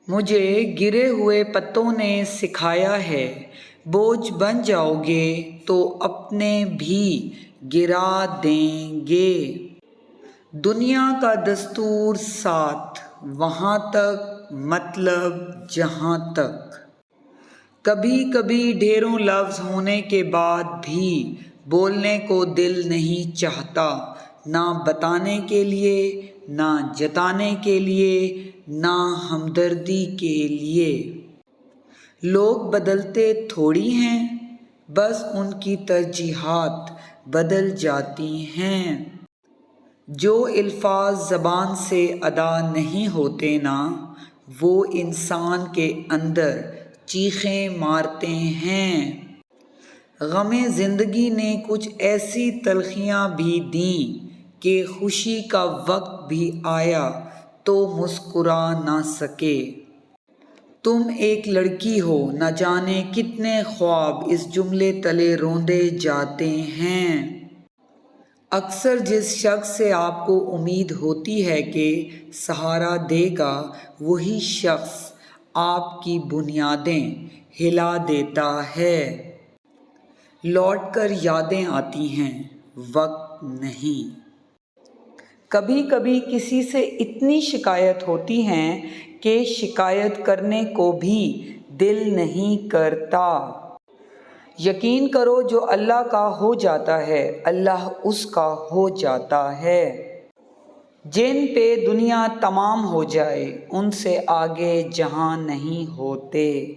مجھے گرے ہوئے پتوں نے سکھایا ہے، بوجھ بن جاؤ گے تو اپنے بھی گرا دیں گے۔ دنیا کا دستور ساتھ، وہاں تک مطلب جہاں تک۔ کبھی کبھی ڈھیروں لفظ ہونے کے بعد بھی بولنے کو دل نہیں چاہتا، نہ بتانے کے لیے، نہ جتانے کے لیے، نہ ہمدردی کے لیے۔ لوگ بدلتے تھوڑی ہیں، بس ان کی ترجیحات بدل جاتی ہیں۔ جو الفاظ زبان سے ادا نہیں ہوتے نا، وہ انسان کے اندر چیخیں مارتے ہیں۔ غم زندگی نے کچھ ایسی تلخیاں بھی دیں کہ خوشی کا وقت بھی آیا تو مسکرا نہ سکے۔ تم ایک لڑکی ہو، نہ جانے کتنے خواب اس جملے تلے روندے جاتے ہیں۔ اکثر جس شخص سے آپ کو امید ہوتی ہے کہ سہارا دے گا، وہی شخص آپ کی بنیادیں ہلا دیتا ہے۔ لوٹ کر یادیں آتی ہیں، وقت نہیں۔ کبھی کبھی کسی سے اتنی شکایت ہوتی ہے کہ شکایت کرنے کو بھی دل نہیں کرتا۔ یقین کرو جو اللہ کا ہو جاتا ہے، اللہ اس کا ہو جاتا ہے۔ جن پہ دنیا تمام ہو جائے، ان سے آگے جہاں نہیں ہوتے۔